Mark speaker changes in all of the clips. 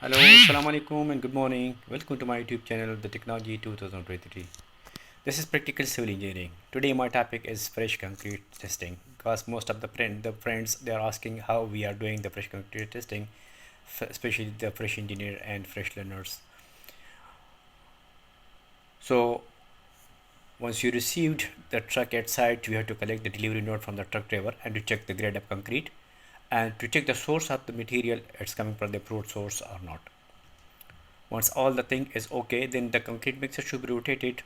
Speaker 1: Hello, Assalamu alaikum and good morning. Welcome to my YouTube channel, The Technology 2023. This is Practical Civil Engineering. Today my topic is fresh concrete testing because most of the friends they are asking how we are doing the fresh concrete testing, especially the fresh engineer and fresh learners. So once you received the truck at site, you have to collect the delivery note from the truck driver and to check the grade of concrete and to check the source of the material it's coming from the approved source or not. Once all the thing is okay, then the concrete mixer should be rotated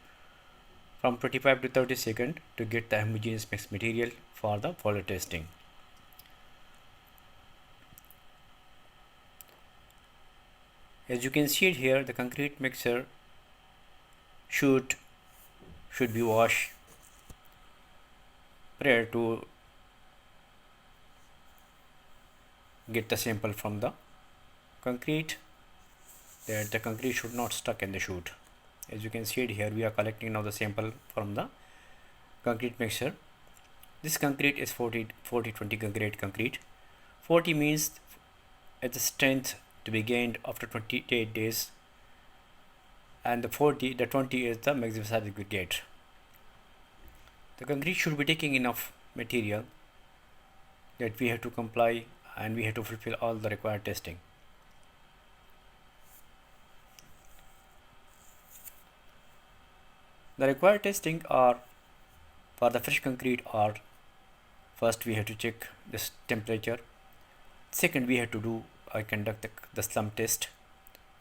Speaker 1: from 25 to 30 seconds to get the homogeneous mixed material for the further testing. As you can see it here, the concrete mixer should be washed prior to get the sample from the concrete, that the concrete should not stuck in the chute. As you can see it here, we are collecting now the sample from the concrete mixer. This concrete is 40-20 grade concrete. 40 means at the strength to be gained after 28 days, and the 20 is the maximum size aggregate. The concrete should be taking enough material that we have to comply and we have to fulfill all the required testing. The required testing are for the fresh concrete are: first we have to check this temperature, second we have to do conduct the slump test,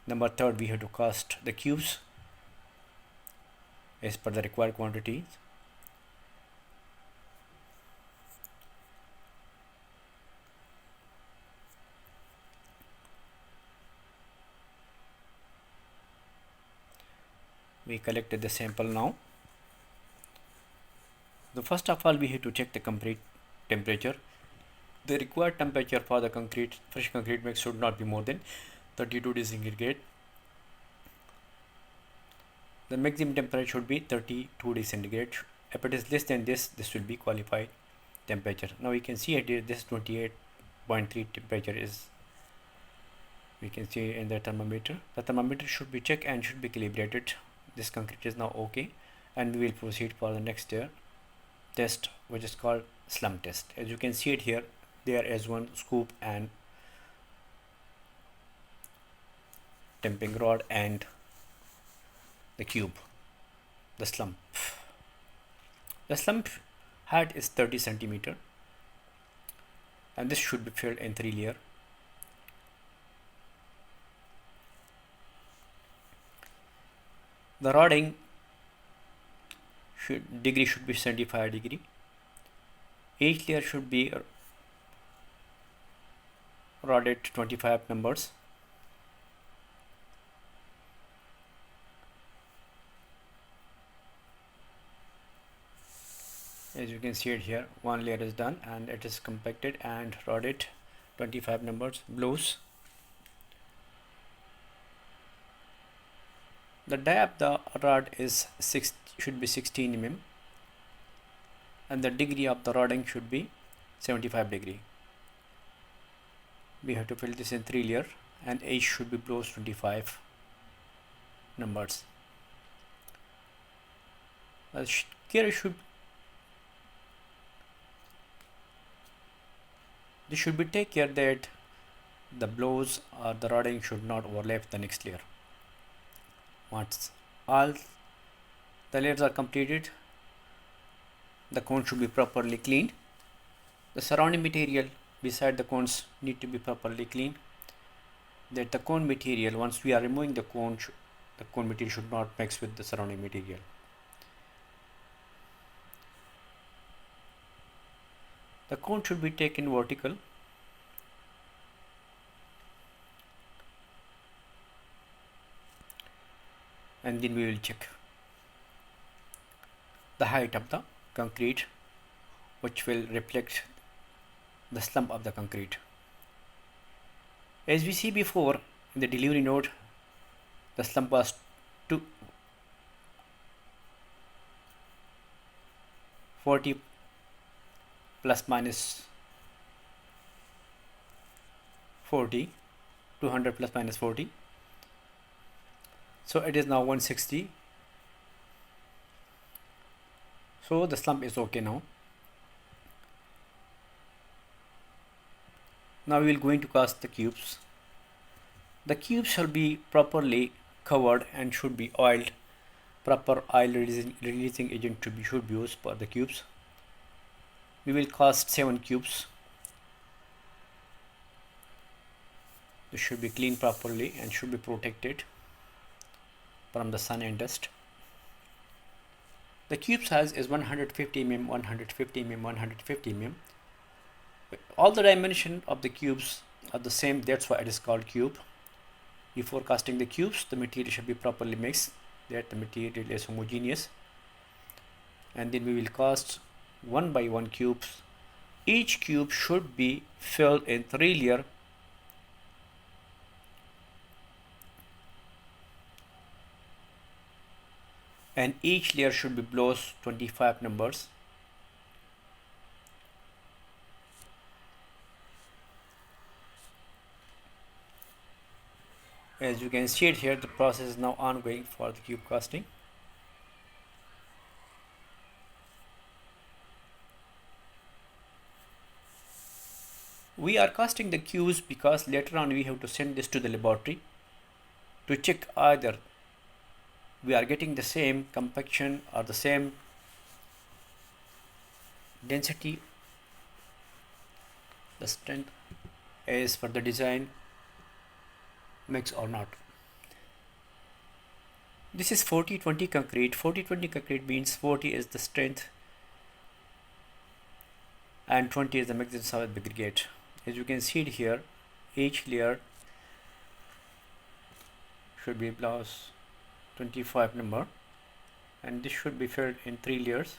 Speaker 1: number third we have to cast the cubes as per the required quantities. We collected the sample now. The first of all we have to check the concrete temperature. The required temperature for the fresh concrete mix should not be more than 32 degrees centigrade. The maximum temperature should be 32 degrees centigrade. If it is less than this will be qualified temperature. Now we can see here this 28.3 temperature is, we can see in the thermometer. The thermometer should be checked and should be calibrated. This concrete is now okay, and we will proceed for the next test, which is called slump test. As you can see it here, there is one scoop and tamping rod and the cube. The slump height is 30 centimeter, and this should be filled in 3 layers. The rodding degree should be 75 degree. Each layer should be rodded 25 numbers. As you can see it here, one layer is done and it is compacted and rodded 25 numbers blows. The diameter of the rod should be 16 mm, and the degree of the rodding should be 75 degree. We have to fill this in 3 layers, and each should be blows 25 numbers. Here this should be take care that the blows or the rodding should not overlap the next layer. Once all the layers are completed, the cone should be properly cleaned. The surrounding material beside the cones need to be properly cleaned. That the cone material, once we are removing the cone material should not mix with the surrounding material. The cone should be taken vertical. And then we will check the height of the concrete, which will reflect the slump of the concrete. As we see before in the delivery note, the slump was 40 plus minus 40. 200 plus minus 40. So it is now 160. So the slump is okay now. Now we will going to cast the cubes. The cubes shall be properly covered and should be oiled. Proper oil releasing agent should be used for the cubes. We will cast 7 cubes. They should be cleaned properly and should be protected from the sun and dust. The cube size is 150 mm, 150 mm, 150 mm. All the dimension of the cubes are the same, that's why it is called cube. Before casting the cubes, the material should be properly mixed, that the material is homogeneous. And then we will cast one by one cubes. Each cube should be filled in 3 layers. And each layer should be below 25 numbers. As you can see it here, the process is now ongoing for the cube casting. We are casting the cubes because later on we have to send this to the laboratory to check either we are getting the same compaction or the same density, the strength as for the design mix or not. This is 40-20 concrete. 40-20 concrete means 40 is the strength and 20 is the mixed solid aggregate. As you can see it here, each layer should be plus 25 number, and this should be filled in 3 layers.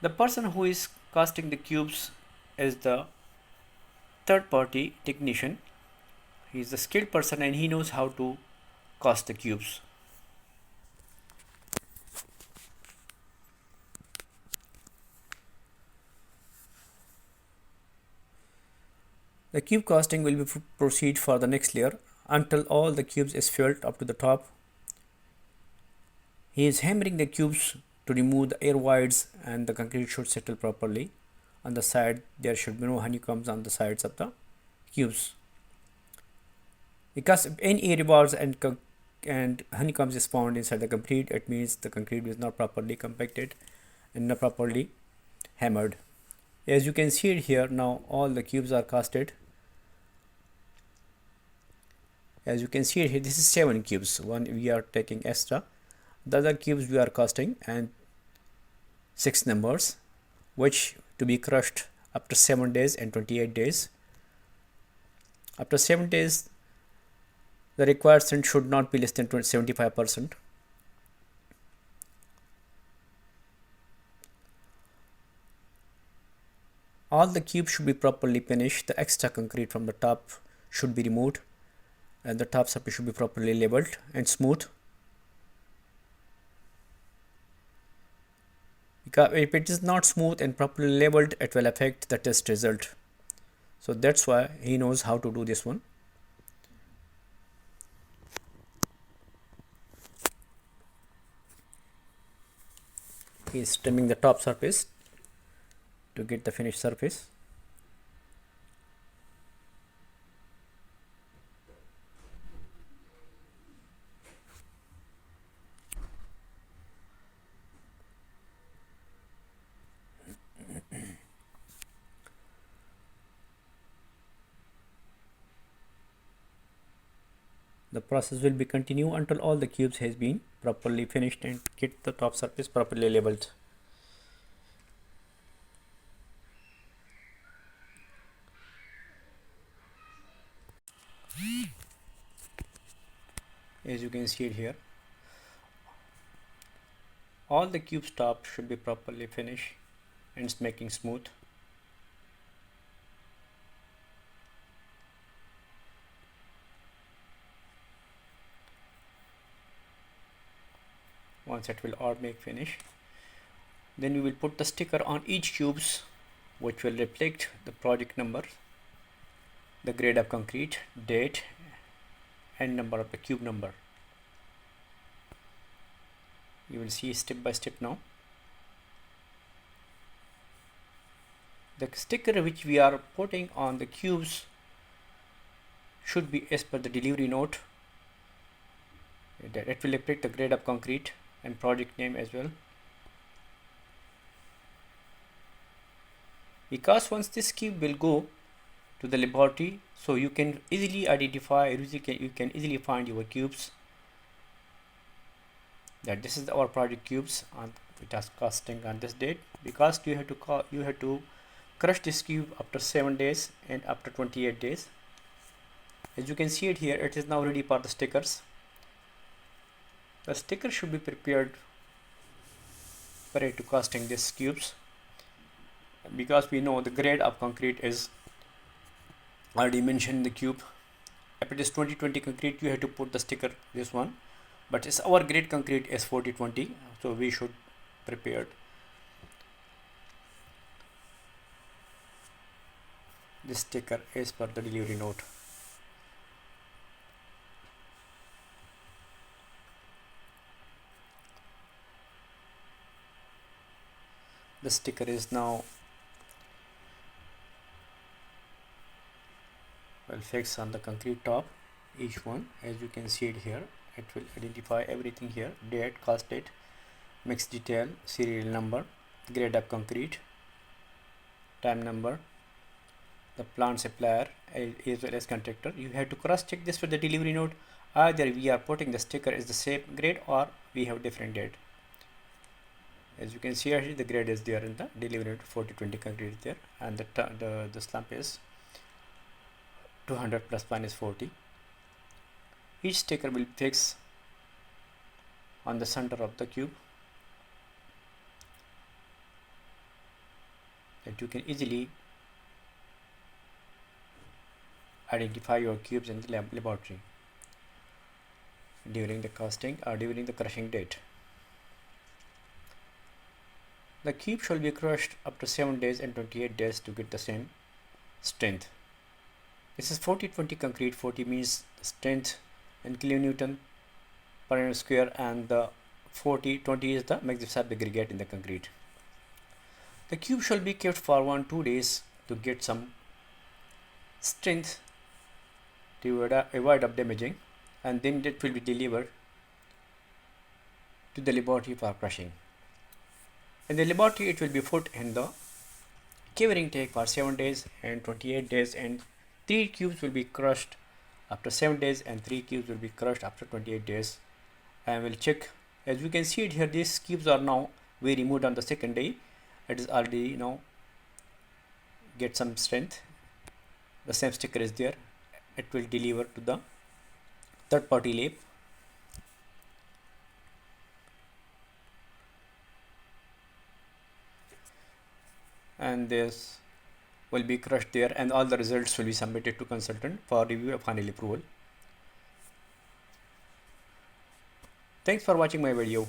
Speaker 1: The person who is casting the cubes is the third party technician. He is a skilled person and he knows how to cast the cubes. The cube casting will be proceed for the next layer until all the cubes is filled up to the top. He is hammering the cubes to remove the air voids and the concrete should settle properly. On the side there should be no honeycombs on the sides of the cubes. Because if any air voids and honeycombs is found inside the concrete, it means the concrete is not properly compacted and not properly hammered. As you can see it here, now all the cubes are casted. As you can see it here, this is 7 cubes. One we are taking extra. The other cubes we are casting and 6 numbers, which to be crushed after 7 days and 28 days. After 7 days, the required strength should not be less than 75%. All the cubes should be properly finished. The extra concrete from the top should be removed and the top surface should be properly leveled and smooth. Because if it is not smooth and properly leveled, it will affect the test result. So that's why he knows how to do this one. He is trimming the top surface to get the finished surface. The process will be continue until all the cubes has been properly finished and get the top surface properly leveled. As you can see it here, all the cubes top should be properly finished and it's making smooth. Once it will all make finish, then we will put the sticker on each cubes which will reflect the project number. the grade of concrete, date, and number of the cube number. You will see step by step now. The sticker which we are putting on the cubes should be as per the delivery note. It will depict the grade of concrete and project name as well. Because once this cube will go to the laboratory, so you can easily identify, you can easily find your cubes, that this is our project cubes and it has casting on this date, because you have to crush this cube after 7 days and after 28 days. As you can see it here, it is now ready for the stickers. The sticker should be prepared prior to casting these cubes, because we know the grade of concrete is already mentioned in the cube. If it is 2020 concrete, you have to put the sticker this one, but it's our grade concrete is 4020, so we should prepare this sticker as per the delivery note. The sticker is now well fixed on the concrete top, each one. As you can see it here, it will identify everything here: date, cast date, mix detail, serial number, grade of concrete, time number, the plant supplier as well as contractor. You have to cross check this with the delivery note. Either we are putting the sticker is the same grade or we have different date. As you can see here, the grade is there in the delivery note, 4020 concrete is there, and the slump is 200 plus minus 40. Each sticker will fix on the center of the cube, that you can easily identify your cubes in the laboratory during the casting or during the crushing date. The cube shall be crushed after 7 days and 28 days to get the same strength. This is 4020 concrete. 40 means strength in kilonewton per meter square, and the 20 is the maximum aggregate in the concrete. The cube shall be kept for 1-2 days to get some strength to avoid of damaging, and then it will be delivered to the laboratory for crushing. In the laboratory, it will be put in the covering tank for 7 days and 28 days, and 3 cubes will be crushed after 7 days and 3 cubes will be crushed after 28 days. And we'll check. As you can see it here, these cubes are now we removed on the second day. It is already now get some strength. The same sticker is there. It will deliver to the third party lab. And this will be crushed there, and all the results will be submitted to consultant for review of final approval. Thanks for watching my video.